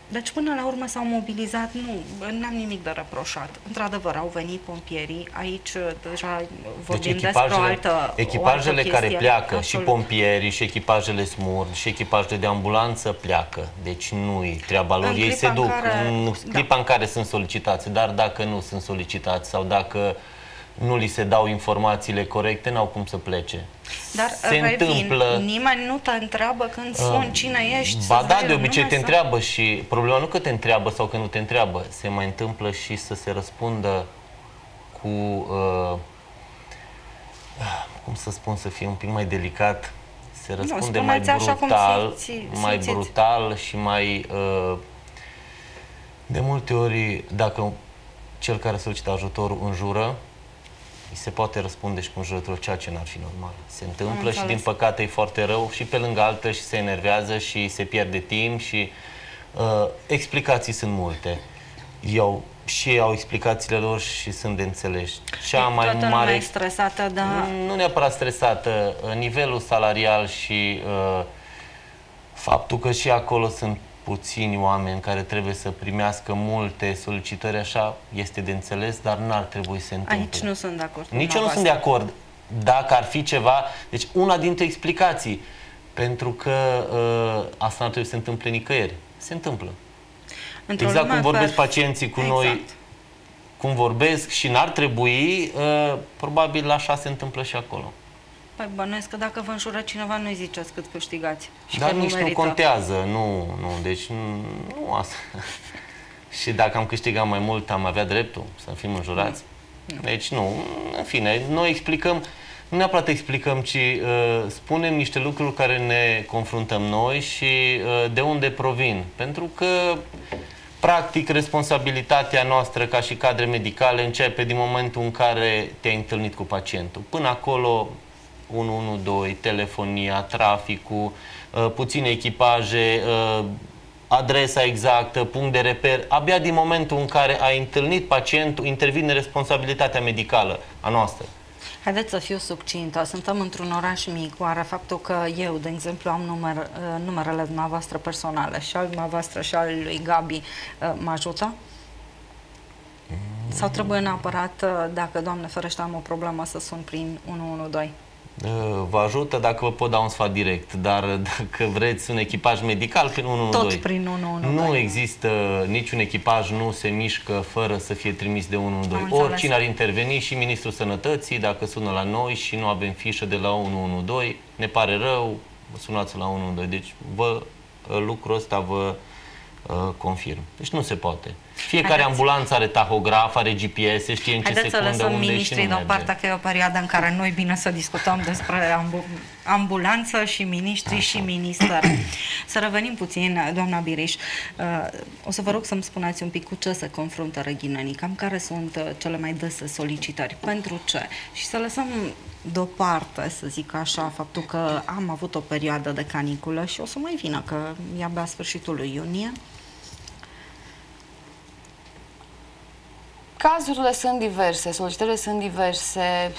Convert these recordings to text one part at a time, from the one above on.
Deci până la urmă s-au mobilizat, n-am nimic de reproșat. Într-adevăr, au venit pompierii, aici deja vorbim deci despre o altă echipajele care pleacă, absolut. și pompierii, și echipajele SMUR, și echipajele de ambulanță pleacă. Deci nu-i treaba lor, ei se duc. În clipa în care sunt solicitați, dar dacă nu sunt solicitați sau dacă nu li se dau informațiile corecte, n-au cum să plece. Dar întâmplă... nimeni nu te întreabă când suni cine ești. Ba da, de obicei te întreabă și problema nu că te întreabă sau că nu te întreabă, se mai întâmplă și să se răspundă cu, cum să spun, să fie un pic mai delicat, se răspunde mai brutal și mai, de multe ori, dacă cel care solicită ajutorul înjură, se poate răspunde și cu înjurătură, ceea ce n-ar fi normal. Se întâmplă și din păcate e foarte rău și pe lângă altă și se enervează și se pierde timp și explicații sunt multe. Și ei au explicațiile lor și sunt de înțeles. Cea mai mare e stresată, da. Nu neapărat stresată, nivelul salarial și faptul că și acolo sunt puțini oameni care trebuie să primească multe solicitări, așa, este de înțeles, dar n-ar trebui să se întâmple. Aici nu sunt de acord. Nici eu nu sunt de acord. Dacă ar fi ceva, deci una dintre explicații, pentru că asta n-ar trebui să se întâmple nicăieri. Se întâmplă. Exact cum vorbesc pacienții cu noi, cum vorbesc și n-ar trebui, probabil la așa se întâmplă și acolo. Păi bănuiesc că dacă vă înjură cineva, nu-i ziceți cât câștigați. Dar nici nu contează, deci nu asta. Și dacă am câștigat mai mult, am avea dreptul să fim înjurați? Deci nu, în fine, noi explicăm, nu neapărat explicăm, ci spunem niște lucruri care ne confruntăm noi și de unde provin. Pentru că, practic, responsabilitatea noastră ca și cadre medicale începe din momentul în care te-ai întâlnit cu pacientul. Până acolo, 112, telefonia, traficul, puține echipaje, adresa exactă, punct de reper. Abia din momentul în care ai întâlnit pacientul, intervine responsabilitatea medicală a noastră. Haideți să fiu succintă. Suntem într-un oraș mic. Oare faptul că eu, de exemplu, am numerele dumneavoastră personale și al dumneavoastră și al lui Gabi, mă ajută? Sau trebuie neapărat, dacă, Doamne ferește, am o problemă, să sun prin 112? Vă ajută dacă vă pot da un sfat direct, dar dacă vreți un echipaj medical, prin 112. Tot prin 112. Nu există niciun echipaj, nu se mișcă fără să fie trimis de 112. Oricine ar interveni, și Ministrul Sănătății, dacă sună la noi și nu avem fișă de la 112, ne pare rău, sunați la 112. Deci lucrul ăsta vă confirm. Deci nu se poate. Fiecare ambulanță are tahograf, are GPS, știe în ce secundă unde e și nu merge. deoparte, că e o perioadă în care nu e bine să discutăm despre ambulanță și miniștri și ministeri. Să revenim puțin, doamna Biriș. O să vă rog să-mi spuneți un pic cu ce se confruntă reghinenii, cam care sunt cele mai dese solicitări, pentru ce? Și să lăsăm deoparte, să zic așa, faptul că am avut o perioadă de caniculă și o să mai vină, că e abia sfârșitul lui iunie. Cazurile sunt diverse, solicitările sunt diverse,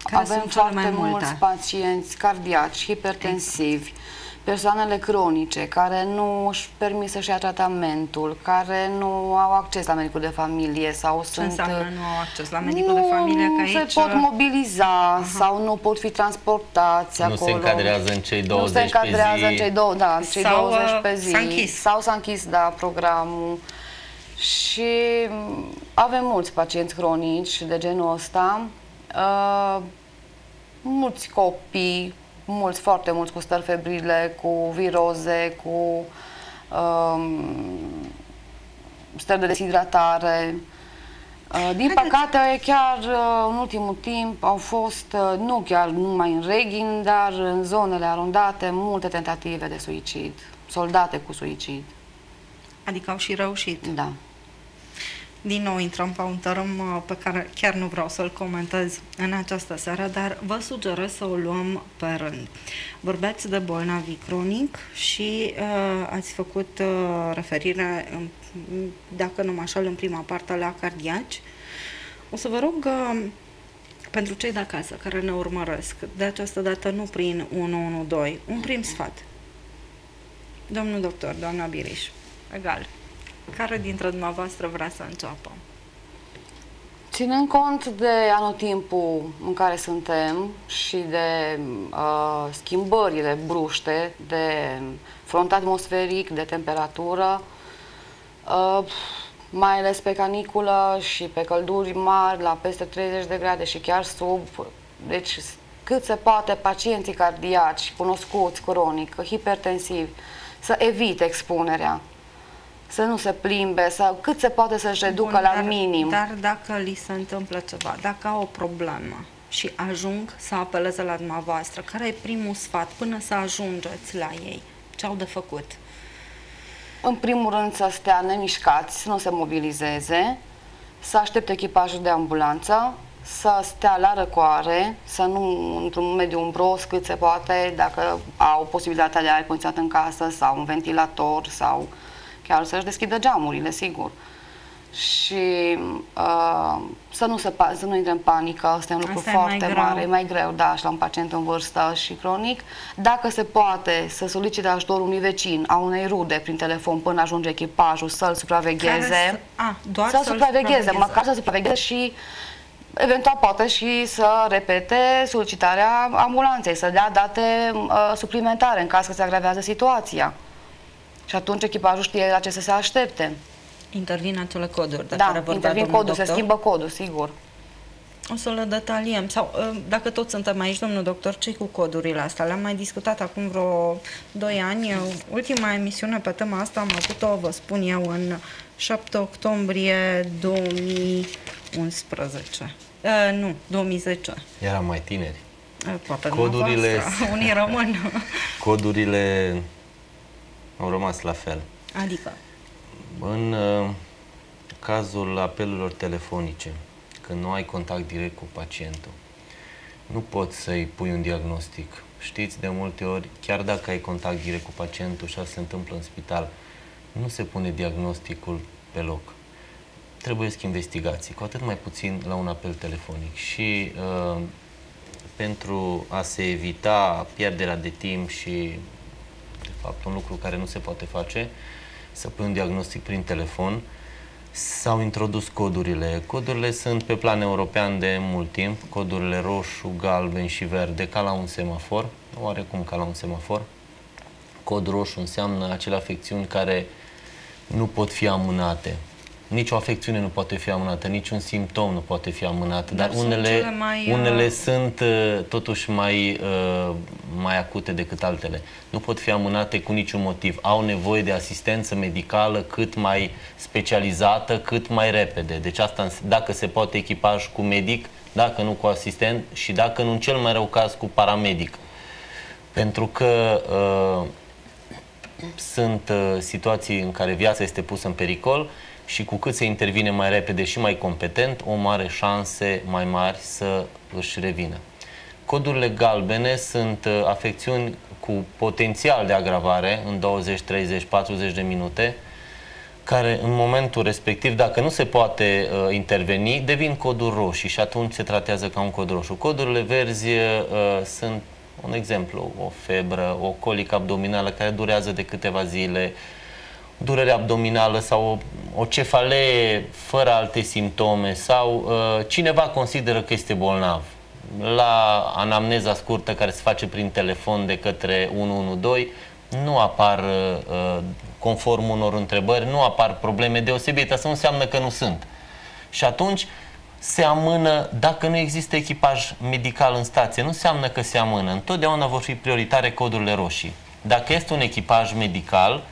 avem foarte mulți pacienți cardiaci, hipertensivi, persoanele cronice care nu își permit să-și ia tratamentul, care nu au acces la medicul de familie sau Ce înseamnă nu au acces la medicul de familie? Că aici... Nu se pot mobiliza sau nu pot fi transportați acolo. Nu se încadrează în cei 20 pe zi. Nu se încadrează în cei 20 pe zi. S-a închis. Sau s-a închis, da, programul. Și avem mulți pacienți cronici de genul ăsta, mulți copii, foarte mulți cu stări febrile, cu viroze, cu stări de deshidratare. Din păcate, chiar în ultimul timp au fost, nu chiar numai în Reghin, dar în zonele arondate, multe tentative de suicid, soldate cu suicid. Adică au și reușit. Da. Din nou intrăm pe un tărâm pe care chiar nu vreau să-l comentez în această seară, dar vă sugerez să o luăm pe rând. Vorbeați de bolnavi cronic și ați făcut referire, dacă nu mă înșel, în prima parte la cardiaci. O să vă rog, pentru cei de acasă care ne urmăresc, de această dată nu prin 112, un prim sfat. Domnul doctor, doamna Biriș, egal. Care dintre dumneavoastră vrea să înceapă? Ținând cont de anotimpul în care suntem și de schimbările bruște, de front atmosferic, de temperatură, mai ales pe caniculă și pe călduri mari, la peste 30 de grade și chiar sub, deci cât se poate pacienții cardiaci, cunoscuți, cronic, hipertensivi, să evite expunerea. Să nu se plimbe, sau cât se poate să-și reducă la minim. Dar dacă li se întâmplă ceva, dacă au o problemă și ajung să apeleze la dumneavoastră, care e primul sfat până să ajungeți la ei? Ce au de făcut? În primul rând să stea nemișcați, să nu se mobilizeze, să aștepte echipajul de ambulanță, să stea la răcoare, să nu într-un mediu umbros cât se poate, dacă au posibilitatea de aer condiționat în casă sau un ventilator sau chiar să-și deschidă geamurile, sigur. Și să nu intre în panică, asta e un lucru foarte mare, e mai greu, da, și la un pacient în vârstă și cronic. Dacă se poate, să solicite ajutorul unui vecin, a unei rude prin telefon până ajunge echipajul, să-l supravegheze. Să-l supravegheze, măcar să supravegheze și eventual poate și să repete solicitarea ambulanței, să dea date suplimentare în caz că se agravează situația. Și atunci echipajul știe la ce să se aștepte. Intervin acele coduri de da, care vorbea intervin domnul codul, doctor. se schimbă codul, sigur. O să le detaliem. Sau, dacă toți suntem aici, domnul doctor, ce cu codurile astea? Le-am mai discutat acum vreo 2 ani. Ultima emisiune pe tema asta am avut-o, vă spun eu, în 7 octombrie 2011. Nu, 2010. Eram mai tineri. Poate codurile, unii rămân. Codurile au rămas la fel. Adică? În cazul apelurilor telefonice, când nu ai contact direct cu pacientul, nu poți să-i pui un diagnostic. Știți, de multe ori, chiar dacă ai contact direct cu pacientul și asta se întâmplă în spital, nu se pune diagnosticul pe loc. Trebuie să investigații, cu atât mai puțin la un apel telefonic. Și pentru a se evita pierderea de timp și, de fapt, un lucru care nu se poate face, să pui un diagnostic prin telefon, s-au introdus codurile. Codurile sunt pe plan european de mult timp, codurile roșu, galben și verde, ca la un semafor, oarecum ca la un semafor. Cod roșu înseamnă acele afecțiuni care nu pot fi amânate. Nici o afecțiune nu poate fi amânată, niciun simptom nu poate fi amânat, dar unele sunt totuși mai acute decât altele. Nu pot fi amânate cu niciun motiv. Au nevoie de asistență medicală cât mai specializată, cât mai repede. Deci asta, dacă se poate, echipaj cu medic, dacă nu cu asistent și dacă nu, în cel mai rău caz, cu paramedic. Pentru că sunt situații în care viața este pusă în pericol și cu cât se intervine mai repede și mai competent, omul are șanse mai mari să își revină. Codurile galbene sunt afecțiuni cu potențial de agravare în 20, 30, 40 de minute, care în momentul respectiv, dacă nu se poate interveni, devin coduri roșii și atunci se tratează ca un cod roșu. Codurile verzi sunt, un exemplu, o febră, o colică abdominală care durează de câteva zile, durere abdominală sau o cefalee fără alte simptome sau cineva consideră că este bolnav. La anamneza scurtă care se face prin telefon de către 112 nu apar, conform unor întrebări, nu apar probleme deosebite. Asta nu înseamnă că nu sunt. Și atunci se amână, dacă nu există echipaj medical în stație, nu înseamnă că se amână. Întotdeauna vor fi prioritare codurile roșii. Dacă este un echipaj medical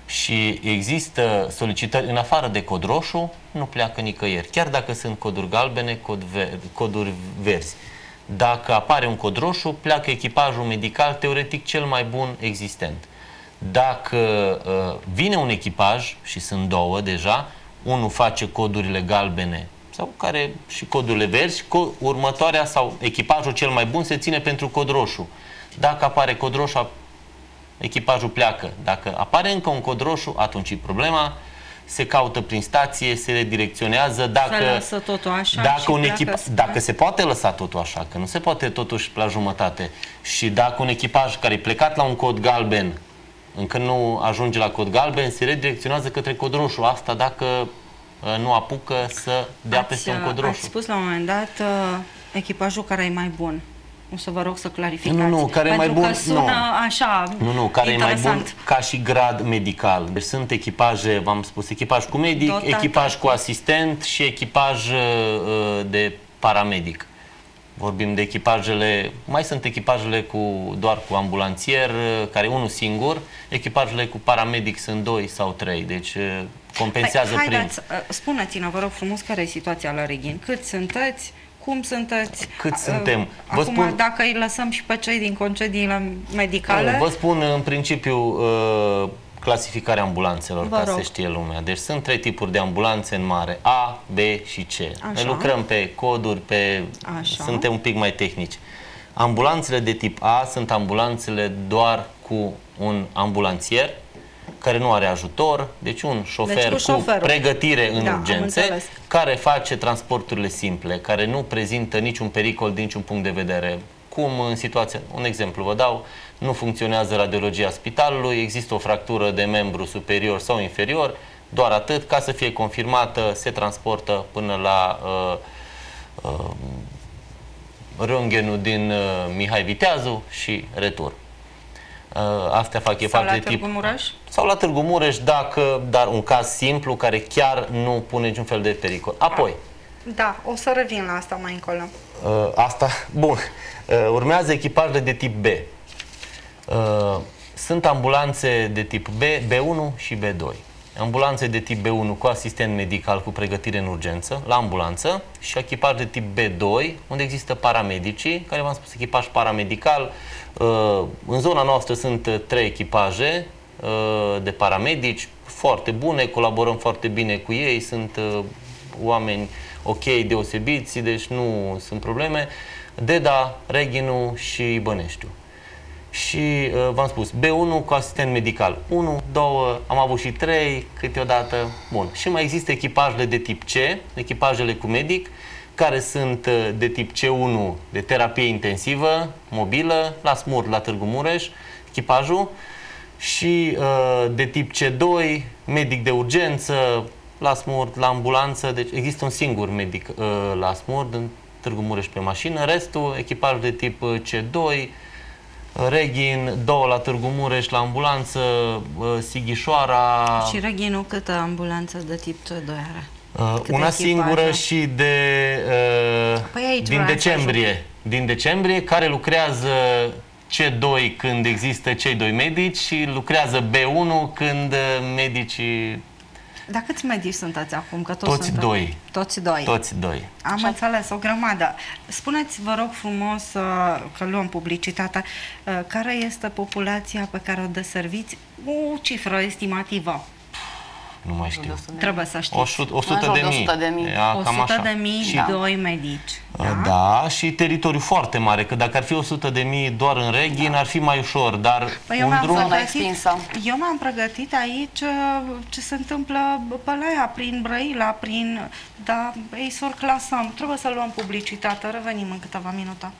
și există solicitări în afară de cod roșu, nu pleacă nicăieri. Chiar dacă sunt coduri galbene, coduri verzi. Dacă apare un cod roșu, pleacă echipajul medical, teoretic cel mai bun existent. Dacă vine un echipaj, și sunt două deja, unul face codurile galbene sau care și codurile verzi, următoarea sau echipajul cel mai bun se ține pentru cod roșu. Dacă apare cod roșu, echipajul pleacă. Dacă apare încă un cod roșu, atunci e problema, se caută prin stație, se redirecționează. Dacă se poate lăsa totul așa, că nu se poate totuși la jumătate, și dacă un echipaj care e plecat la un cod galben Încă nu ajunge la cod galben, se redirecționează către cod roșu. Asta dacă nu apucă să dea peste un cod roșu. Ați spus la un moment dat echipajul care e mai bun. O să vă rog să clarificați. Nu, care e mai bun, că sună așa care interesant. e mai bun ca și grad medical. Deci sunt echipaje, v-am spus, echipaj cu medic, echipaj cu asistent și echipaj de paramedic. Vorbim de echipajele, mai sunt echipajele doar cu ambulanțier, care e unul singur, echipajele cu paramedic sunt 2 sau 3, deci compensează haideți, spuneți-ne, vă rog frumos, care e situația la Reghin? Cât sunteți? Cum sunteți? Cât suntem? Acum, dacă îi lăsăm și pe cei din concediile medicale... Vă spun în principiu clasificarea ambulanțelor, ca să știe lumea. Deci sunt 3 tipuri de ambulanțe în mare, A, B și C. Noi lucrăm pe coduri, suntem un pic mai tehnici. Ambulanțele de tip A sunt ambulanțele doar cu un ambulanțier, care nu are ajutor, deci un șofer cu pregătire în urgențe, care face transporturile simple, care nu prezintă niciun pericol din niciun punct de vedere. Cum în situația, un exemplu vă dau, nu funcționează radiologia spitalului, există o fractură de membru superior sau inferior, doar atât, ca să fie confirmată, se transportă până la röntgenul din Mihai Viteazu și retur. Astea fac echipaje de tip... Târgu Mureș? Sau la Târgu Mureș, dar un caz simplu care chiar nu pune niciun fel de pericol. Apoi... Da, o să revin la asta mai încolo. Bun. Urmează echipajele de tip B. Sunt ambulanțe de tip B, B1 și B2. Ambulanțe de tip B1 cu asistent medical cu pregătire în urgență, la ambulanță, și echipaj de tip B2, unde există paramedicii, care v-am spus, echipaj paramedical. În zona noastră sunt 3 echipaje de paramedici foarte bune, colaborăm foarte bine cu ei, sunt oameni ok, deosebiți, deci nu sunt probleme. Deda, Reghinu și Băneștiu. Și v-am spus, B1 cu asistent medical 1, 2, am avut și 3 câteodată. Bun. Și mai există echipajele de tip C, echipajele cu medic, care sunt de tip C1 de terapie intensivă, mobilă, la Smurd, la Târgu Mureș, echipajul, și de tip C2, medic de urgență, la Smurd, la ambulanță. Deci există un singur medic la Smurd, în Târgu Mureș pe mașină, restul echipaj de tip C2, Reghin, 2 la Târgu Mureș la ambulanță, Sighișoara... Și Reghinul câtă ambulanță de tip C2 are? Una singură și din decembrie, care lucrează C2 când există cei 2 medici și lucrează B1 când medicii... Dar câți medici sunteți acum? Că toți 2. Toți 2. Toți 2. Am înțeles, o grămadă. Spuneți, vă rog frumos, că luăm publicitatea, care este populația pe care o deserviți? O cifră estimativă. Nu mai știu. Trebuie să știți. 100 de mii. 100 de mii și 2 medici. Da, și teritoriu foarte mare, că dacă ar fi 100 de mii doar în Reghin, ar fi mai ușor, dar eu m-am pregătit aici ce se întâmplă pe la ea, prin Brăila, dar ei s-or clasăm. Trebuie să luăm publicitate. Revenim în câteva minute.